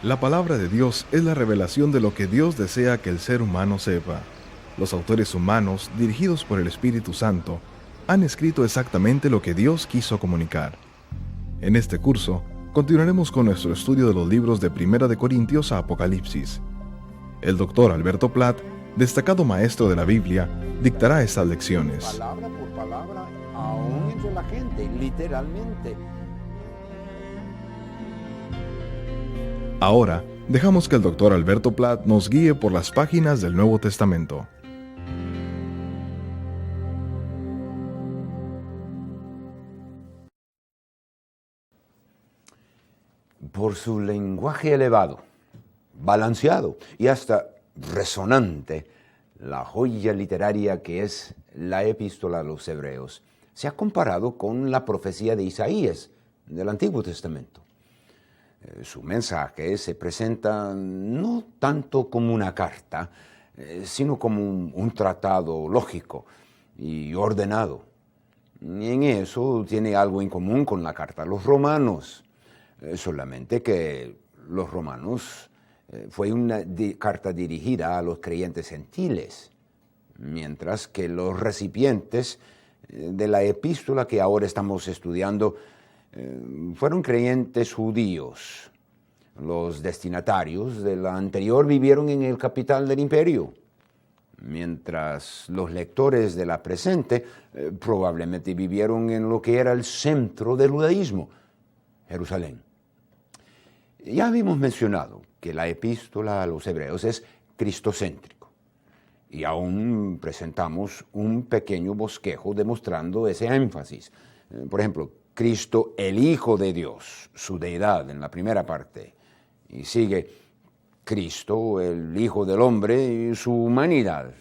La palabra de Dios es la revelación de lo que Dios desea que el ser humano sepa. Los autores humanos, dirigidos por el Espíritu Santo, han escrito exactamente lo que Dios quiso comunicar. En este curso, continuaremos con nuestro estudio de los libros de Primera de Corintios a Apocalipsis. El doctor Alberto Platt, destacado maestro de la Biblia, dictará estas lecciones. Palabra por palabra, aún entre la gente, literalmente. Ahora, dejamos que el doctor Alberto Platt nos guíe por las páginas del Nuevo Testamento. Por su lenguaje elevado, balanceado y hasta resonante, la joya literaria que es la Epístola a los Hebreos se ha comparado con la profecía de Isaías del Antiguo Testamento. Su mensaje se presenta no tanto como una carta, sino como un tratado lógico y ordenado. Y en eso tiene algo en común con la carta a los romanos, solamente que los romanos fue una carta dirigida a los creyentes gentiles, mientras que los recipientes de la epístola que ahora estamos estudiando fueron creyentes judíos. Los destinatarios de la anterior vivieron en el capital del imperio, mientras los lectores de la presente probablemente vivieron en lo que era el centro del judaísmo, Jerusalén. Ya habíamos mencionado que la epístola a los hebreos es cristocéntrico, y aún presentamos un pequeño bosquejo demostrando ese énfasis. Por ejemplo, Cristo, el Hijo de Dios, su deidad en la primera parte, y sigue Cristo, el Hijo del Hombre, y su humanidad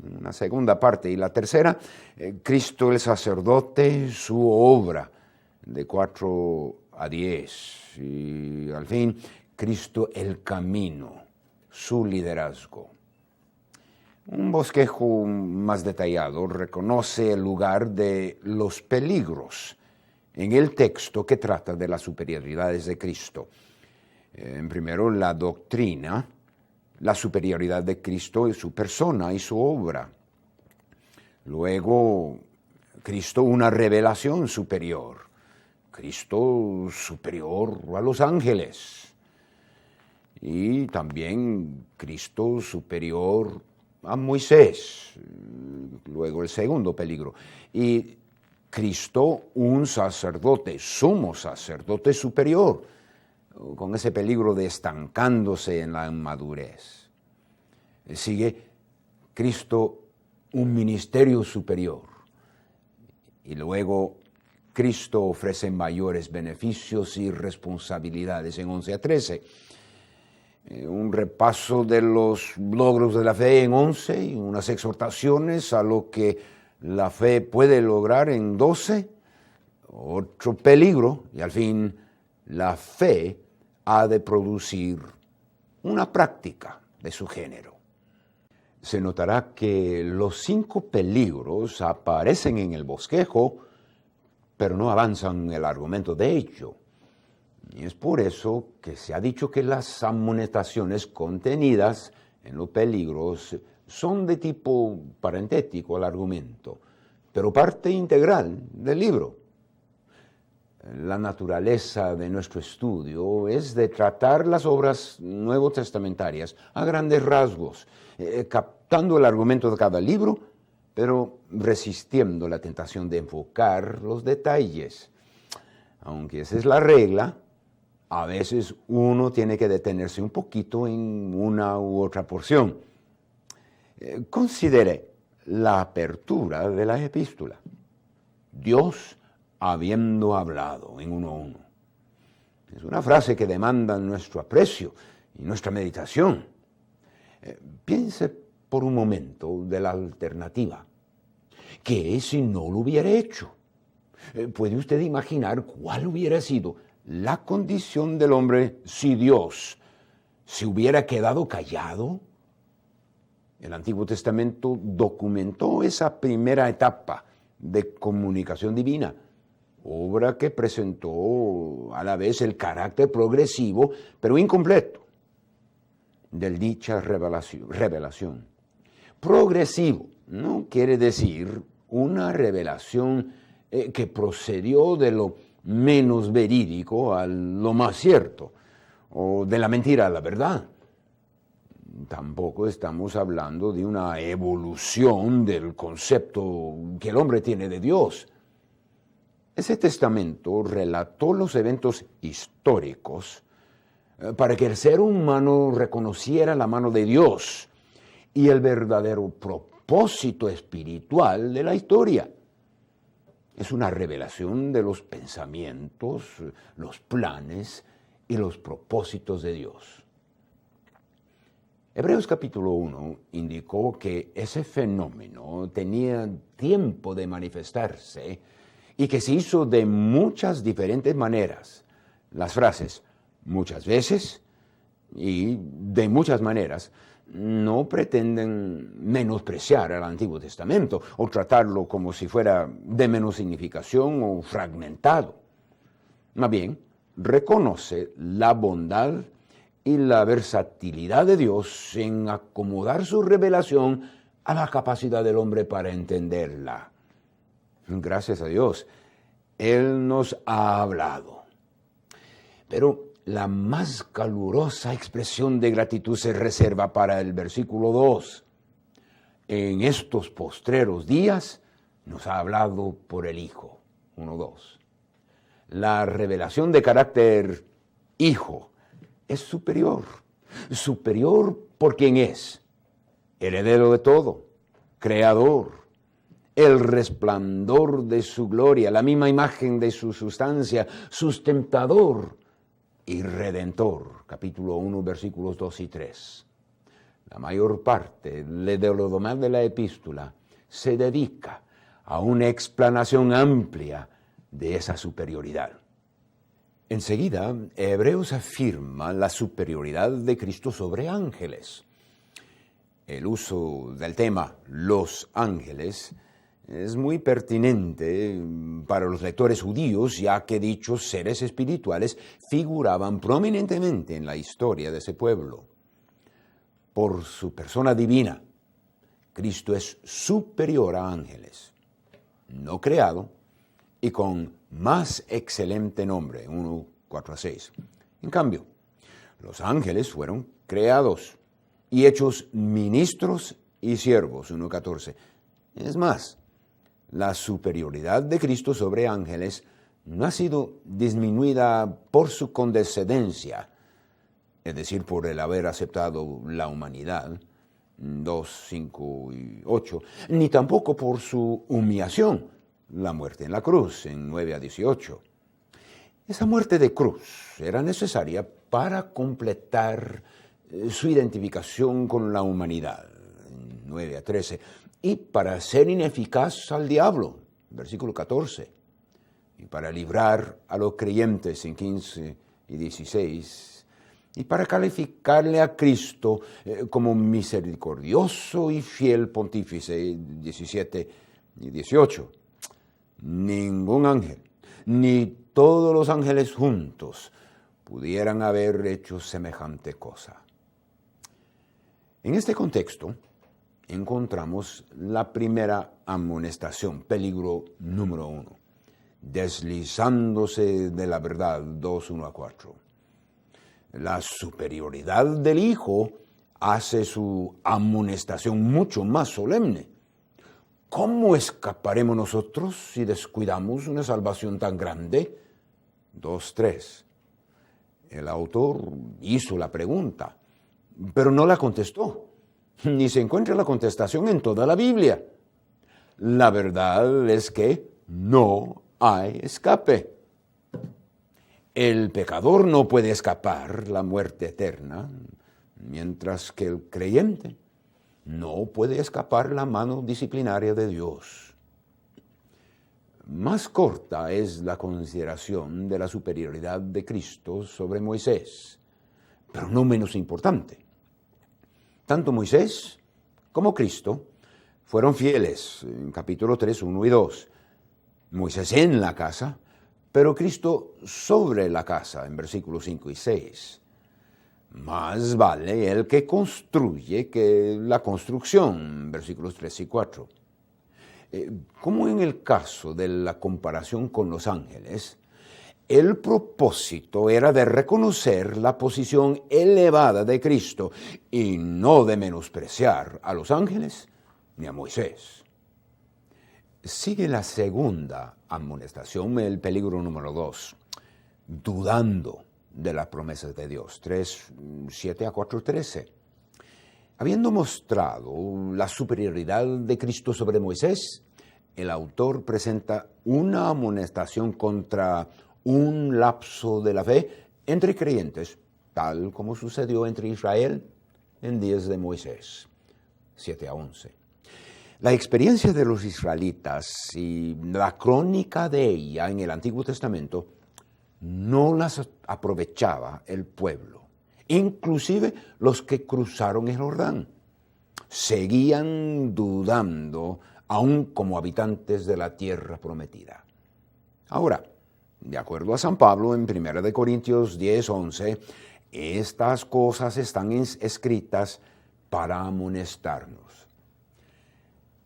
en la segunda parte, y la tercera, Cristo el sacerdote, su obra, de 4 a 10, y al fin, Cristo el camino, su liderazgo. Un bosquejo más detallado reconoce el lugar de los peligros en el texto que trata de las superioridades de Cristo. En primero, la doctrina, la superioridad de Cristo y su persona y su obra. Luego, Cristo, una revelación superior. Cristo superior a los ángeles. Y también Cristo superior a Moisés. Luego, el segundo peligro. Y Cristo, un sacerdote, sumo sacerdote superior, con ese peligro de estancándose en la inmadurez. Sigue Cristo, un ministerio superior. Y luego Cristo ofrece mayores beneficios y responsabilidades en 11 a 13. Un repaso de los logros de la fe en 11 y unas exhortaciones a lo que la fe puede lograr en 12. Otro peligro, y al fin, la fe ha de producir una práctica de su género. Se notará que los 5 peligros aparecen en el bosquejo, pero no avanzan el argumento de ello. Y es por eso que se ha dicho que las amonestaciones contenidas en los peligros son de tipo parentético al argumento, pero parte integral del libro. La naturaleza de nuestro estudio es de tratar las obras nuevo testamentarias a grandes rasgos, captando el argumento de cada libro, pero resistiendo la tentación de enfocar los detalles. Aunque esa es la regla, a veces uno tiene que detenerse un poquito en una u otra porción. Considere la apertura de la epístola. Dios habiendo hablado en 1:1. Es una frase que demanda nuestro aprecio y nuestra meditación. Piense por un momento de la alternativa. ¿Qué si no lo hubiera hecho? ¿Puede usted imaginar cuál hubiera sido la condición del hombre si Dios se hubiera quedado callado? El Antiguo Testamento documentó esa primera etapa de comunicación divina, obra que presentó a la vez el carácter progresivo, pero incompleto, de dicha revelación. Progresivo no quiere decir una revelación que procedió de lo menos verídico a lo más cierto, o de la mentira a la verdad. Tampoco estamos hablando de una evolución del concepto que el hombre tiene de Dios. Ese testamento relató los eventos históricos para que el ser humano reconociera la mano de Dios y el verdadero propósito espiritual de la historia. Es una revelación de los pensamientos, los planes y los propósitos de Dios. Hebreos capítulo 1 indicó que ese fenómeno tenía tiempo de manifestarse y que se hizo de muchas diferentes maneras. Las frases muchas veces y de muchas maneras no pretenden menospreciar al Antiguo Testamento o tratarlo como si fuera de menos significación o fragmentado. Más bien, reconoce la bondad y la versatilidad de Dios en acomodar su revelación a la capacidad del hombre para entenderla. Gracias a Dios, Él nos ha hablado. Pero la más calurosa expresión de gratitud se reserva para el versículo 2. En estos postreros días nos ha hablado por el Hijo. 1:2. La revelación de carácter Hijo es superior. Superior por quien es. Heredero de todo. Creador. El resplandor de su gloria. La misma imagen de su sustancia. Sustentador y Redentor, capítulo 1, versículos 2 y 3. La mayor parte de lo demás de la epístola se dedica a una explanación amplia de esa superioridad. Enseguida, Hebreos afirma la superioridad de Cristo sobre ángeles. El uso del tema los ángeles es muy pertinente para los lectores judíos, ya que dichos seres espirituales figuraban prominentemente en la historia de ese pueblo. Por su persona divina, Cristo es superior a ángeles, no creado y con más excelente nombre, 1:4-6. En cambio, los ángeles fueron creados y hechos ministros y siervos, 1:14. Es más, la superioridad de Cristo sobre ángeles no ha sido disminuida por su condescendencia, es decir, por el haber aceptado la humanidad, 2:5-8, ni tampoco por su humillación, la muerte en la cruz, en 9-18. Esa muerte de cruz era necesaria para completar su identificación con la humanidad, 9-13, y para ser ineficaz al diablo, versículo 14, y para librar a los creyentes en 15 y 16, y para calificarle a Cristo como misericordioso y fiel pontífice, 17 y 18. Ningún ángel, ni todos los ángeles juntos, pudieran haber hecho semejante cosa. En este contexto, encontramos la primera amonestación, peligro número 1, deslizándose de la verdad, 2:1-4. La superioridad del Hijo hace su amonestación mucho más solemne. ¿Cómo escaparemos nosotros si descuidamos una salvación tan grande? 2:3. El autor hizo la pregunta, pero no la contestó. Ni se encuentra la contestación en toda la Biblia. La verdad es que no hay escape. El pecador no puede escapar la muerte eterna, mientras que el creyente no puede escapar la mano disciplinaria de Dios. Más corta es la consideración de la superioridad de Cristo sobre Moisés, pero no menos importante. Tanto Moisés como Cristo fueron fieles, en capítulo 3, 1 y 2. Moisés en la casa, pero Cristo sobre la casa, en versículos 5 y 6. Más vale el que construye que la construcción, versículos 3 y 4. Como en el caso de la comparación con los ángeles, el propósito era de reconocer la posición elevada de Cristo y no de menospreciar a los ángeles ni a Moisés. Sigue la segunda amonestación, el peligro número 2, dudando de las promesas de Dios, 3:7 a 4:13. Habiendo mostrado la superioridad de Cristo sobre Moisés, el autor presenta una amonestación contra un lapso de la fe entre creyentes, tal como sucedió entre Israel en días de Moisés, 7 a 11. La experiencia de los israelitas y la crónica de ella en el Antiguo Testamento no las aprovechaba el pueblo, inclusive los que cruzaron el Jordán. Seguían dudando aún como habitantes de la tierra prometida. Ahora, de acuerdo a San Pablo en 1 Corintios 10:11, estas cosas están escritas para amonestarnos.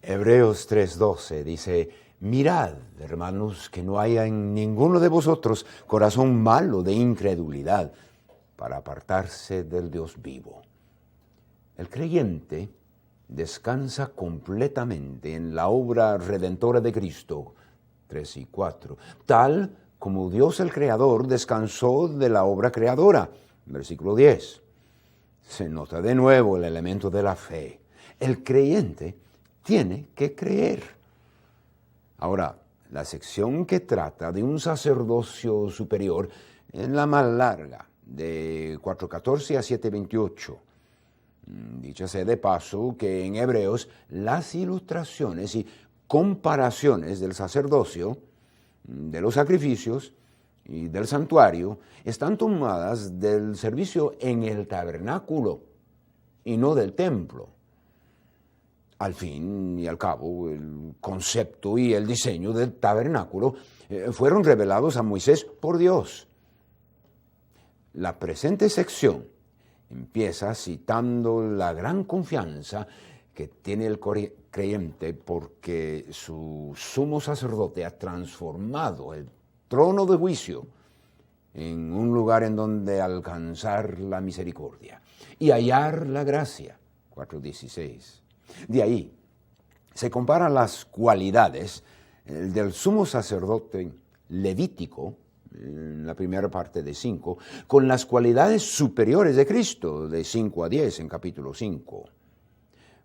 Hebreos 3:12 dice: mirad, hermanos, que no haya en ninguno de vosotros corazón malo de incredulidad para apartarse del Dios vivo. El creyente descansa completamente en la obra redentora de Cristo, 3 y 4, tal como Dios el Creador descansó de la obra creadora, versículo 10. Se nota de nuevo el elemento de la fe. El creyente tiene que creer. Ahora, la sección que trata de un sacerdocio superior es la más larga, de 4:14 a 7:28. Dicha sea de paso que en Hebreos las ilustraciones y comparaciones del sacerdocio, de los sacrificios y del santuario están tomadas del servicio en el tabernáculo y no del templo. Al fin y al cabo, el concepto y el diseño del tabernáculo fueron revelados a Moisés por Dios. La presente sección empieza citando la gran confianza que tiene el creyente porque su sumo sacerdote ha transformado el trono de juicio en un lugar en donde alcanzar la misericordia y hallar la gracia, 4:16. De ahí se comparan las cualidades del sumo sacerdote levítico, en la primera parte de 5, con las cualidades superiores de Cristo, de 5 a 10 en capítulo 5.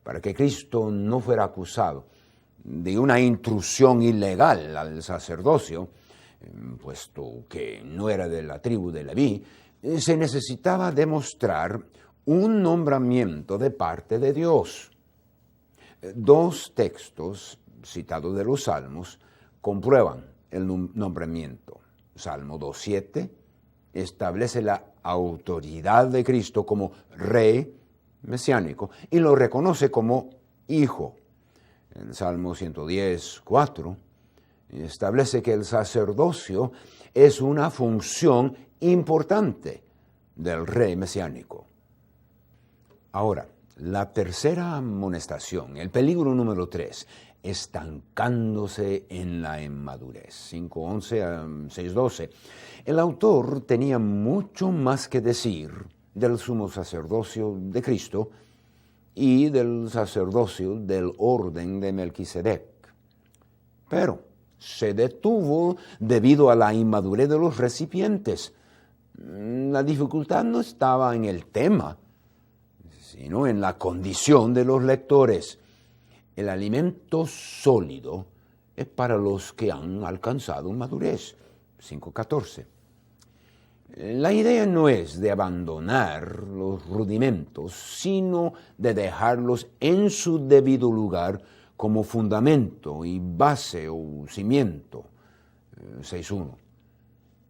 Para que Cristo no fuera acusado de una intrusión ilegal al sacerdocio, puesto que no era de la tribu de Leví, se necesitaba demostrar un nombramiento de parte de Dios. 2 textos citados de los Salmos comprueban el nombramiento. Salmo 2:7 establece la autoridad de Cristo como rey mesiánico y lo reconoce como hijo. El Salmo 110:4 establece que el sacerdocio es una función importante del rey mesiánico. Ahora, la tercera amonestación, el peligro número 3, estancándose en la inmadurez, 5:11 a 6:12. El autor tenía mucho más que decir del sumo sacerdocio de Cristo y del sacerdocio del orden de Melquisedec. Pero se detuvo debido a la inmadurez de los recipientes. La dificultad no estaba en el tema, sino en la condición de los lectores. El alimento sólido es para los que han alcanzado madurez, 5:14. La idea no es de abandonar los rudimentos, sino de dejarlos en su debido lugar como fundamento y base o cimiento, 6:1.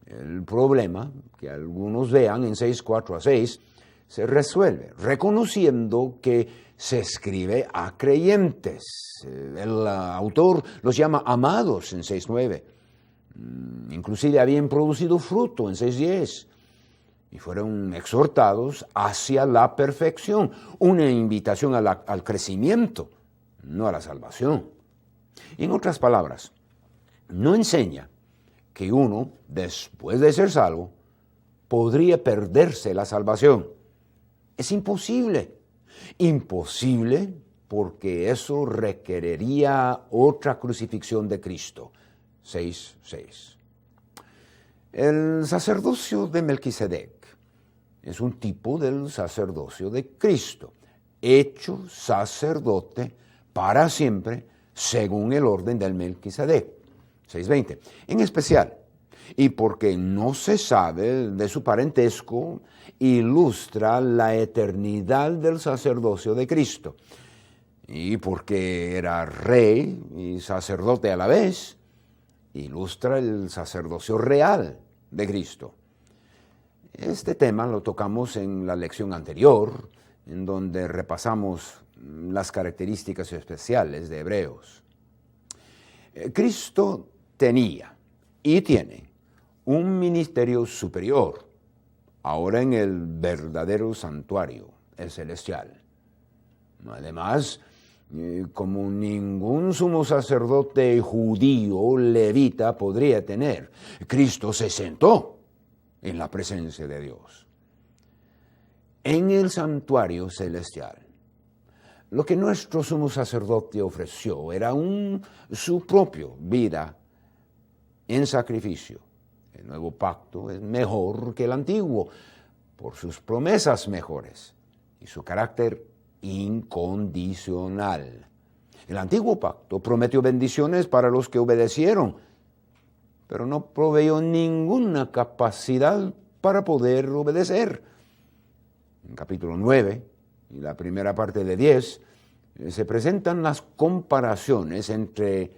El problema que algunos vean en 6:4 a 6 se resuelve reconociendo que se escribe a creyentes. El autor los llama amados en 6:9. Inclusive habían producido fruto en 6:10. y fueron exhortados hacia la perfección, una invitación al crecimiento, no a la salvación. En otras palabras, no enseña que uno, después de ser salvo, podría perderse la salvación. Es imposible. Imposible porque eso requeriría otra crucifixión de Cristo. 6:6. El sacerdocio de Melquisedec es un tipo del sacerdocio de Cristo, hecho sacerdote para siempre según el orden del Melquisedec. 6:20. En especial, y porque no se sabe de su parentesco, ilustra la eternidad del sacerdocio de Cristo. Y porque era rey y sacerdote a la vez, ilustra el sacerdocio real de Cristo. Este tema lo tocamos en la lección anterior, en donde repasamos las características especiales de Hebreos. Cristo tenía y tiene un ministerio superior, ahora en el verdadero santuario, el celestial. Además, como ningún sumo sacerdote judío levita podría tener, Cristo se sentó en la presencia de Dios. En el santuario celestial, lo que nuestro sumo sacerdote ofreció era su propia vida en sacrificio. El nuevo pacto es mejor que el antiguo por sus promesas mejores y su carácter incondicional. El antiguo pacto prometió bendiciones para los que obedecieron, pero no proveyó ninguna capacidad para poder obedecer. En capítulo 9 y la primera parte de 10 se presentan las comparaciones entre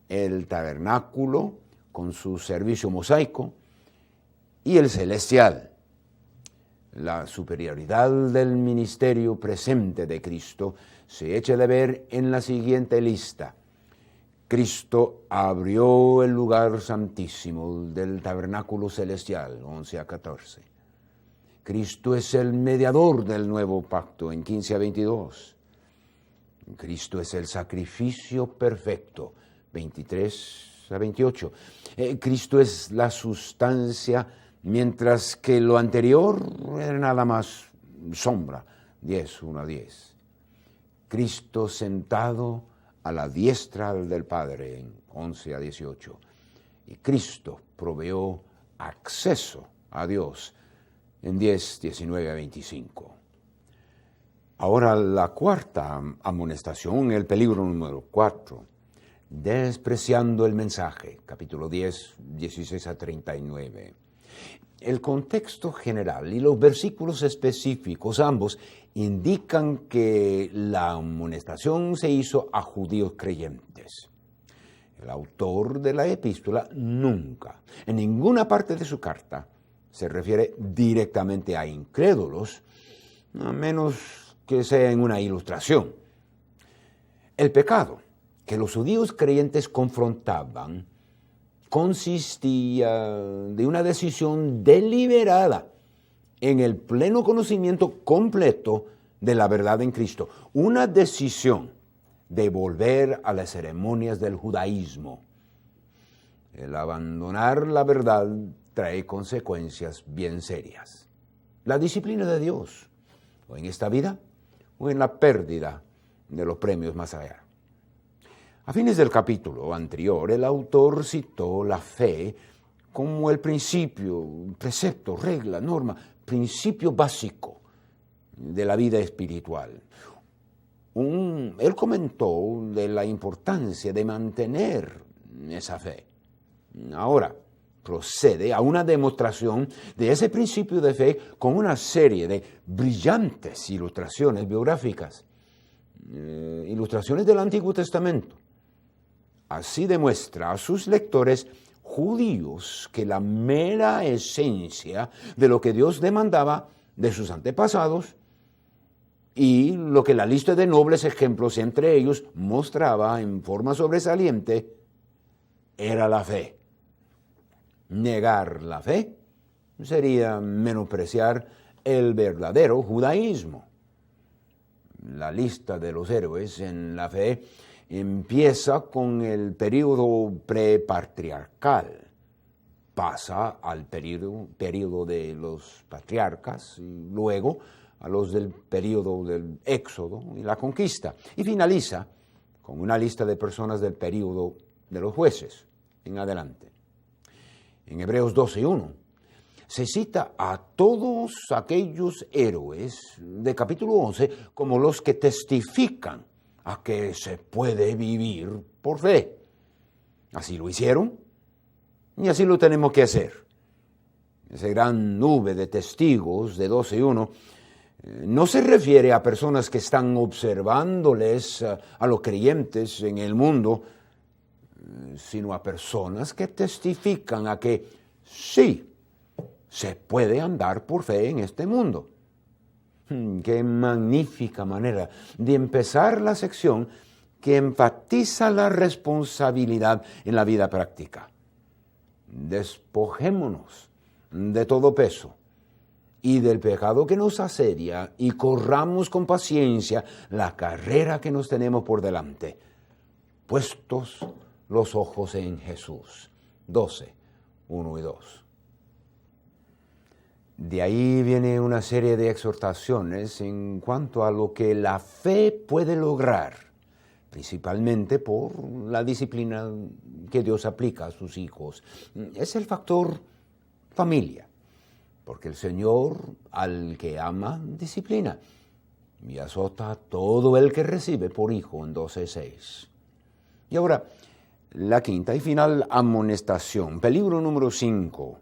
el tabernáculo con su servicio mosaico y el celestial. La superioridad del ministerio presente de Cristo se echa de ver en la siguiente lista. Cristo abrió el lugar santísimo del tabernáculo celestial, 11-14. Cristo es el mediador del nuevo pacto, en 15-22. Cristo es el sacrificio perfecto, 23-28. Cristo es la sustancia, mientras que lo anterior era nada más sombra, 10-1-10. Cristo sentado a la diestra del Padre, en 11-18. Y Cristo proveyó acceso a Dios, en 10-19-25. Ahora la cuarta amonestación, el peligro número 4, despreciando el mensaje, capítulo 10, 16-39. El contexto general y los versículos específicos, ambos, indican que la amonestación se hizo a judíos creyentes. El autor de la epístola nunca, en ninguna parte de su carta, se refiere directamente a incrédulos, a menos que sea en una ilustración. El pecado que los judíos creyentes confrontaban consistía de una decisión deliberada en el pleno conocimiento completo de la verdad en Cristo. Una decisión de volver a las ceremonias del judaísmo. El abandonar la verdad trae consecuencias bien serias. La disciplina de Dios, o en esta vida, o en la pérdida de los premios más allá. A fines del capítulo anterior, el autor citó la fe como el principio, precepto, regla, norma, principio básico de la vida espiritual. Él comentó de la importancia de mantener esa fe. Ahora, procede a una demostración de ese principio de fe con una serie de brillantes ilustraciones biográficas, ilustraciones del Antiguo Testamento. Así demuestra a sus lectores judíos que la mera esencia de lo que Dios demandaba de sus antepasados y lo que la lista de nobles ejemplos entre ellos mostraba en forma sobresaliente era la fe. Negar la fe sería menospreciar el verdadero judaísmo. La lista de los héroes en la fe empieza con el período prepatriarcal, pasa al período de los patriarcas y luego a los del período del Éxodo y la conquista, y finaliza con una lista de personas del período de los jueces en adelante. En Hebreos 12:1 se cita a todos aquellos héroes de capítulo 11 como los que testifican a que se puede vivir por fe. Así lo hicieron y así lo tenemos que hacer. Esa gran nube de testigos de 12:1 no se refiere a personas que están observándoles a los creyentes en el mundo, sino a personas que testifican a que sí, se puede andar por fe en este mundo. Qué magnífica manera de empezar la sección que enfatiza la responsabilidad en la vida práctica. Despojémonos de todo peso y del pecado que nos asedia y corramos con paciencia la carrera que nos tenemos por delante, puestos los ojos en Jesús. 12:1 y 2. De ahí viene una serie de exhortaciones en cuanto a lo que la fe puede lograr, principalmente por la disciplina que Dios aplica a sus hijos. Es el factor familia, porque el Señor al que ama disciplina y azota a todo el que recibe por hijo en 12:6. Y ahora, la quinta y final amonestación, peligro número 5,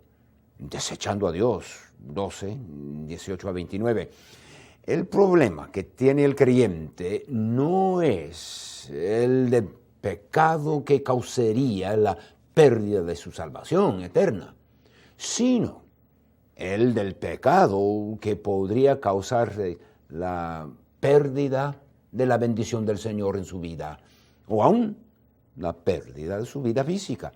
desechando a Dios, 12:18-29. El problema que tiene el creyente no es el de pecado que causaría la pérdida de su salvación eterna, sino el del pecado que podría causar la pérdida de la bendición del Señor en su vida, o aún la pérdida de su vida física.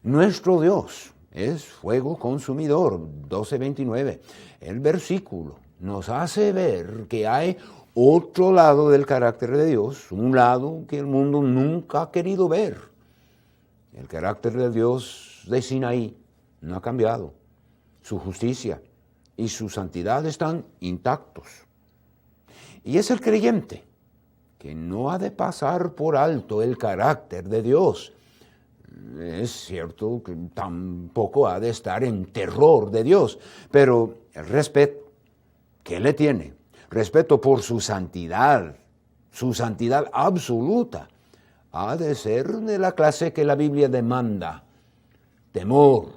Nuestro Dios es fuego consumidor, 12:29. El versículo nos hace ver que hay otro lado del carácter de Dios, un lado que el mundo nunca ha querido ver. El carácter de Dios de Sinaí no ha cambiado. Su justicia y su santidad están intactos. Y es el creyente que no ha de pasar por alto el carácter de Dios. Es cierto que tampoco ha de estar en terror de Dios, pero el respeto que le tiene, respeto por su santidad absoluta, ha de ser de la clase que la Biblia demanda. Temor,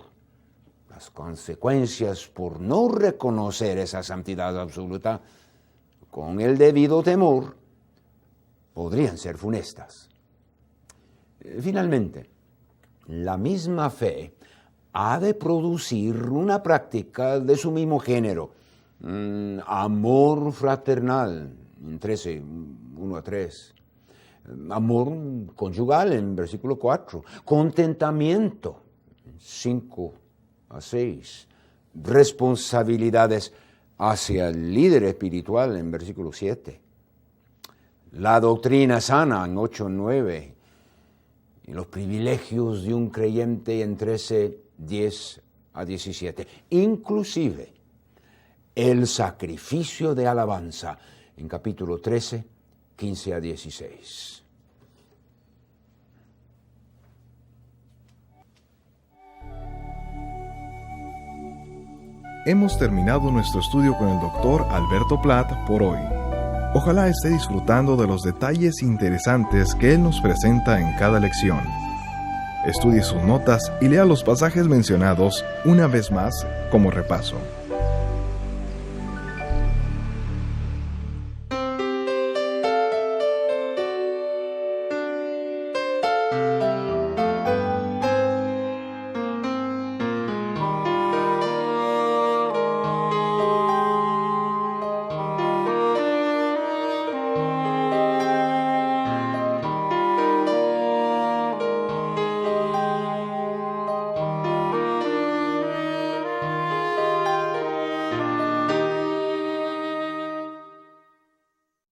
las consecuencias por no reconocer esa santidad absoluta con el debido temor podrían ser funestas. Finalmente, la misma fe ha de producir una práctica de su mismo género. Amor fraternal, en 13:1-3. Amor conyugal, en versículo 4. Contentamiento, 5-6. Responsabilidades hacia el líder espiritual, en versículo 7. La doctrina sana, en 8-9. Y los privilegios de un creyente en 13:10-17. Inclusive el sacrificio de alabanza en capítulo 13, 15-16. Hemos terminado nuestro estudio con el Dr. Alberto Platt por hoy. Ojalá esté disfrutando de los detalles interesantes que él nos presenta en cada lección. Estudie sus notas y lea los pasajes mencionados una vez más como repaso.